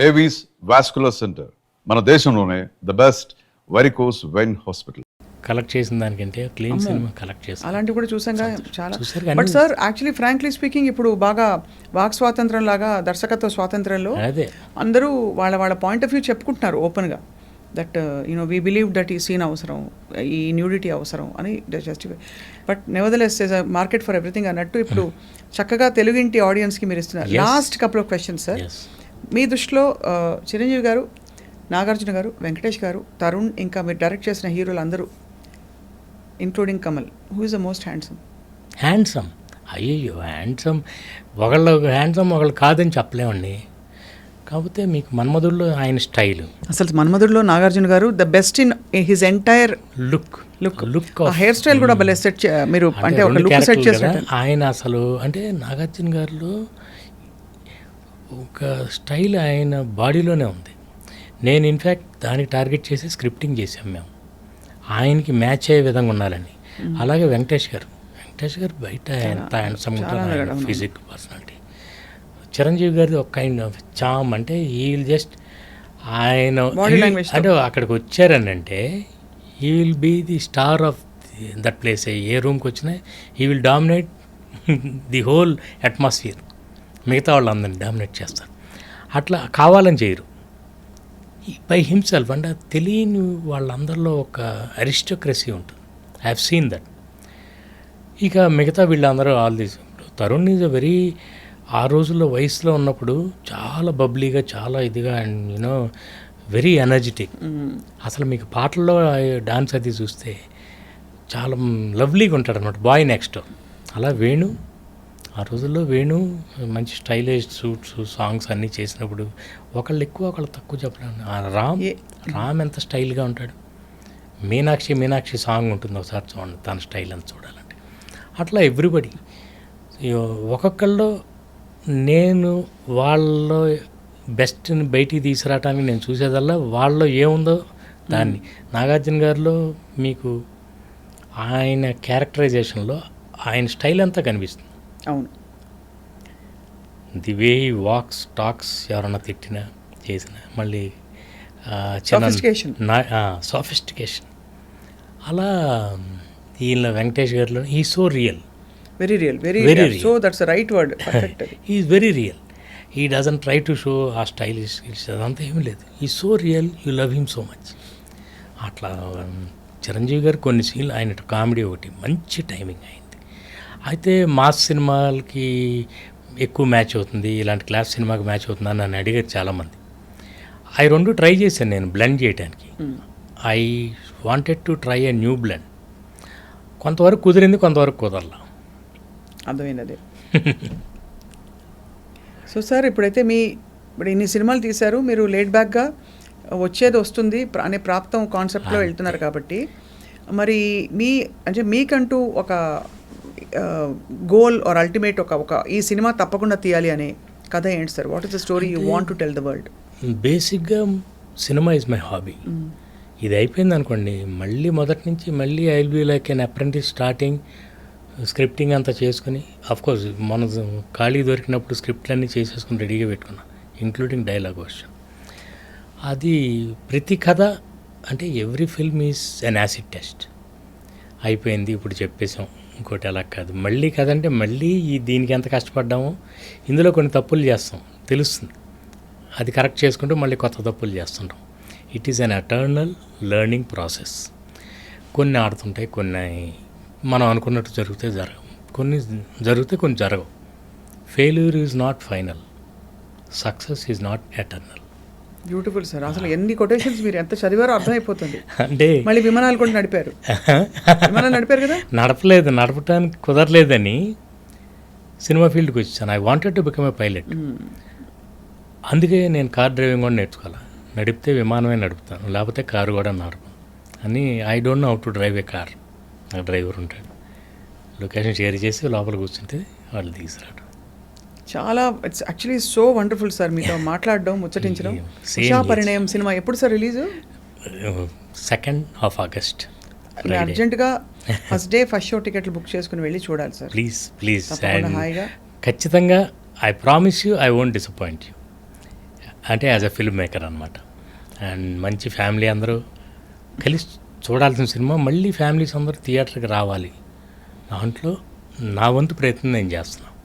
Avis vascular centre మన దేశంలోనే the best varicose vein hospital. Collect చేసిన దానికంటే క్లీన్ సినిమా కలెక్ట్ చేసి అలాంటివి కూడా చూసాం చాలా. But sir actually frankly speaking ఇప్పుడు బాగా వాక్ స్వాతంత్రం లాగా దర్శకత్వ స్వాతంత్రంలో అదే అందరూ వాళ్ళ వాళ్ళ పాయింట్ ఆఫ్ వ్యూ చెప్పుకుంటున్నారు ఓపెన్గా. That you know we believe that ఈ సీన్ అవసరం, ఈ న్యూడిటీ అవసరం అని justify. But nevertheless is a market for everything అన్నట్టు ఇప్పుడు చక్కగా తెలుగింటి ఆడియన్స్కి మీరు ఇస్తున్నారు. Last couple of questions sir. మీ దృష్టిలో చిరంజీవి గారు, నాగార్జున గారు, వెంకటేష్ గారు, తరుణ్, ఇంకా మీరు డైరెక్ట్ చేసిన హీరోలు అందరూ including Kamal, who is the most handsome? అయ్యో హ్యాండ్సమ్, ఒకళ్ళు హ్యాండ్సమ్ ఒకళ్ళు కాదని చెప్పలేమండి. కాకపోతే మీకు మన్మధుల్లో ఆయన స్టైల్, అసలు మన్మధుల్లో నాగార్జున గారు the best in his entire look hair style కూడా భలే సెట్ మీరు అంటే ఒక లుక్ సెట్ చేశారు ఆయన. అసలు అంటే నాగార్జున గారిలో ఒక స్టైల్ ఆయన బాడీలోనే ఉంది. నేను ఇన్ఫ్యాక్ట్ దానికి టార్గెట్ చేసి స్క్రిప్టింగ్ చేసాం మేము, ఆయనకి మ్యాచ్ అయ్యే విధంగా ఉండాలని. అలాగే వెంకటేష్ గారు బయట ఎంత హ్యాండ్సమ్ ఉంటారు, ఫిజిక్, పర్సనాలిటీ. చిరంజీవి గారిది ఒక కైండ్ ఆఫ్ చామ్, అంటే ఈ జస్ట్ ఆయన అంటే అక్కడికి వచ్చారని అంటే he will be the star of that place. ఏ రూమ్కి వచ్చినా he will dominate the whole atmosphere. మిగతా వాళ్ళందరినీ డామినేట్ చేస్తారు. అట్లా కావాలని చేయరు, బై హిమ్సెల్ఫ్. అంటే తెలియని వాళ్ళందరిలో ఒక అరిస్టోక్రసీ ఉంటుంది. I have seen that. ఇక మిగతా వీళ్ళందరూ all these. Tarun is a very, ఆ రోజుల్లో వయసులో ఉన్నప్పుడు చాలా బబ్లీగా, చాలా ఇదిగా, అండ్ యూనో వెరీ ఎనర్జెటిక్. అసలు మీకు పాటల్లో డాన్స్ అది చూస్తే చాలా లవ్లీగా ఉంటాడు అనమాట, బాయ్ నెక్స్ట్. అలా వేణు, ఆ రోజుల్లో వేణు మంచి స్టైలిష్ సూట్స్, సాంగ్స్ అన్నీ చేసినప్పుడు ఒకళ్ళు ఎక్కువ ఒకళ్ళు తక్కువ చెప్పలేను. రామ్ ఎంత స్టైల్గా ఉంటాడు. మీనాక్షి సాంగ్ ఉంటుంది, ఒకసారి చూడండి తన స్టైల్ అంత చూడాలంటే. అట్లా ఎవ్రీబడి ఒక్కొక్కళ్ళు, నేను వాళ్ళ బెస్ట్ని బయటికి తీసుకురావటానికి నేను చూసేదల్లా వాళ్ళలో ఏముందో దాన్ని. నాగార్జున గారిలో మీకు ఆయన క్యారెక్టరైజేషన్లో ఆయన స్టైల్ అంతా కనిపిస్తుంది. అవును, ది వే వాక్స్, టాక్స్, ఎవరన్నా తిట్టినా చేసినా, మళ్ళీ సోఫిస్టికేషన్. అలా ఈయన వెంకటేష్ గారిలో ఈ so real, very real. So that's the right word, perfect. He is very real. He doesn't try to show a stylish, అదంతా ఏమీ లేదు. He is so real, you love him so much. అట్లా చిరంజీవి గారు కొన్ని సీన్లు, ఆయన కామెడీ ఒకటి మంచి టైమింగ్ అయింది. అయితే మాస్ సినిమాలకి ఎక్కువ మ్యాచ్ అవుతుంది, ఇలాంటి క్లాస్ సినిమాకి మ్యాచ్ అవుతుంది అని నన్ను అడిగారు చాలామంది. అవి రెండు ట్రై చేశాను నేను బ్లెండ్ చేయడానికి. I wanted to try a new blend. కొంతవరకు కుదిరింది, కొంతవరకు కుదరలా. అర్థమైంది అదే. సో సార్, ఇప్పుడైతే ఇప్పుడు ఇన్ని సినిమాలు తీశారు, మీరు లేట్ బ్యాక్గా వచ్చేది వస్తుంది అనే ప్రాప్తం కాన్సెప్ట్లో వెళ్తున్నారు కాబట్టి, మరి మీకంటూ ఒక గోల్ ఆర్ అల్టిమేట్ ఒక ఈ సినిమా తప్పకుండా తీయాలి అనే కథ ఏంటి sir? What is the story you want to tell the world? బేసిక్గా సినిమా ఈజ్ మై హాబీ. ఇది అయిపోయింది అనుకోండి, మళ్ళీ మొదటి నుంచి మళ్ళీ I will be like an apprentice starting. Scripting అంతా చేసుకుని, అఫ్కోర్స్ మన ఖాళీ దొరికినప్పుడు స్క్రిప్ట్లన్నీ చేసేసుకుని రెడీగా పెట్టుకున్నాం, ఇంక్లూడింగ్ డైలాగ్ వర్షన్. అది ప్రతి కథ అంటే every film is an acid test. అయిపోయింది, ఇప్పుడు చెప్పేసాం, ఇంకోటి అలా కాదు. మళ్ళీ కథ అంటే మళ్ళీ దీనికి ఎంత కష్టపడ్డామో, ఇందులో కొన్ని తప్పులు చేస్తాం తెలుస్తుంది, అది కరెక్ట్ చేసుకుంటూ మళ్ళీ కొత్త తప్పులు చేస్తుంటాం. It is an eternal learning process. కొన్ని ఆడుతుంటాయి, కొన్ని మనం అనుకున్నట్టు జరిగితే జరగవు, కొన్ని జరిగితే కొన్ని జరగవు. Failure is not final, success is not eternal. Beautiful sir. అసలు ఎన్ని కొటేషన్స్ మీరు ఎంత చదివారో అర్థమైపోతుంది. అంటే మళ్ళీ విమానాలు కూడా నడిపారు కదా? నడపటానికి కుదరలేదని సినిమా ఫీల్డ్కి వచ్చాను. I wanted to become a pilot. అందుకే నేను కార్ డ్రైవింగ్ కూడా నేర్చుకోవాలి. నడిపితే విమానమే నడుపుతాను, లేకపోతే కారు కూడా నడపను అని. I don't know how to drive a car. నాకు డ్రైవర్ ఉంటాడు, లొకేషన్ షేర్ చేసి లోపల కూర్చుంటే వాళ్ళు తీసుకురావడం. చాలా it's actually so wonderful sir మీతో మాట్లాడడం, ముచ్చటించడం. ఉషా పరిణయం సినిమా ఎప్పుడు sir release? 2nd of August. అర్జెంటుగా ఫస్ట్ డే ఫస్ట్ షో టికెట్లు బుక్ చేసుకుని వెళ్ళి చూడాలి సార్. ప్లీజ్ హాయిగా. ఖచ్చితంగా I promise you, I won't disappoint you. అంటే యాజ్ అ ఫిల్మ్ మేకర్ అనమాట. అండ్ మంచి ఫ్యామిలీ అందరూ కలిసి చూడాల్సిన సినిమా, మళ్ళీ ఫ్యామిలీస్ అందరూ థియేటర్కి రావాలి. దాంట్లో నా వంతు ప్రయత్నం నేను చేస్తున్నాను.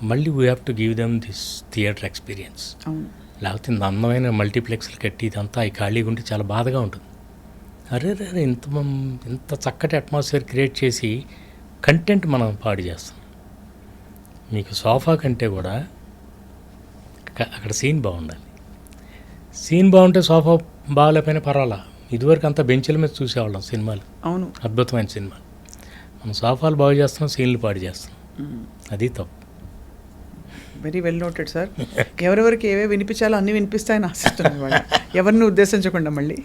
మళ్ళీ we have to give them this theatre experience. అవును. లేకపోతే ఇంత అందమైన మల్టీప్లెక్స్లు కట్టి ఇదంతా ఈ ఖాళీగా ఉంటే చాలా బాధగా ఉంటుంది. అరే ఇంత చక్కటి అట్మాస్ఫియర్ క్రియేట్ చేసి కంటెంట్ మనం పాడు చేస్తాం. మీకు సోఫా కంటే కూడా అక్కడ సీన్ బాగుండాలి. సీన్ బాగుంటే సోఫా బాగాలేకపోయినా పర్వాలా. ఇదివరకు అంతా బెంచ్ల మీద చూసేవాళ్ళం సినిమాలు, అవును, అద్భుతమైన సినిమాలు. మనం సోఫాలు బాగు చేస్తున్నాం, సీన్లు పాడు చేస్తున్నాం. అది తప్పు. Very well noted sir. ఎవరెవరికి ఏవే వినిపించాలో అన్నీ వినిపిస్తాయని ఆశిస్తున్నాను ఇవాళ, ఎవరిని ఉద్దేశించకుండా మళ్ళీ.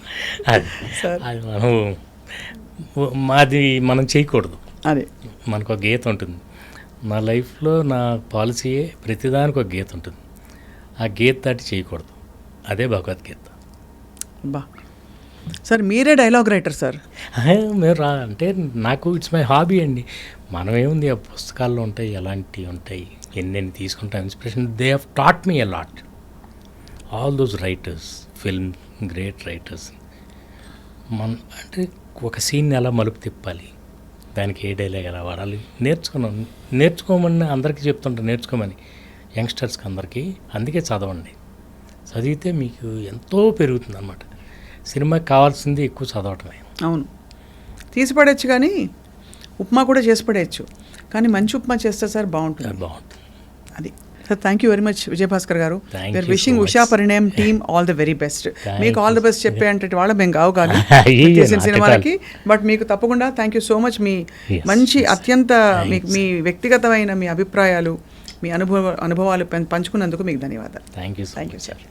అది సార్ అది మాది మనం చేయకూడదు. అదే మనకు ఒక గీత ఉంటుంది. నా లైఫ్లో నా పాలసీయే ప్రతిదానికి ఒక గీత ఉంటుంది. ఆ గీత దాటి చేయకూడదు. అదే భగవద్గీత. బా సార్, మీరే డైలాగ్ రైటర్ సార్. మీరు అంటే నాకు ఇట్స్ మై హాబీ అండి. మనం ఏముంది, ఆ పుస్తకాల్లో ఉంటాయి, ఎలాంటివి ఉంటాయి, ఎన్నెన్ని తీసుకుంటాం inspiration. They have taught me a lot. All those writers, film great writers. అంటే ఒక సీన్ ఎలా మలుపు తిప్పాలి, దానికి ఏ డైలాగ్ ఎలా వాడాలి నేర్చుకోమని అందరికీ చెప్తుంటాను, నేర్చుకోమని యంగ్స్టర్స్కి అందరికీ. అందుకే చదవండి. చదివితే మీకు ఎంతో పెరుగుతుంది అన్నమాట. సినిమాకి కావాల్సింది ఎక్కువ చదవటమే. అవును, తీసి పడేయచ్చు, కానీ ఉప్మా కూడా చేసి పడేయచ్చు, కానీ మంచి ఉప్మా చేస్తే సార్ బాగుంటుంది. అది sir. Thank you very much Vijayabhaskar garu. We're wishing Usha Parinayam team all the very best. మీకు ఆల్ ద బెస్ట్ చెప్పే అంటే వాళ్ళ మేము కావు కానీ చేసిన సినిమాలకి, బట్ మీకు తప్పకుండా థ్యాంక్ యూ సో మచ్. మీ మంచి అత్యంత మీ వ్యక్తిగతమైన మీ అభిప్రాయాలు, మీ అనుభవాలు పంచుకున్నందుకు మీకు ధన్యవాదాలు. Thank you sir.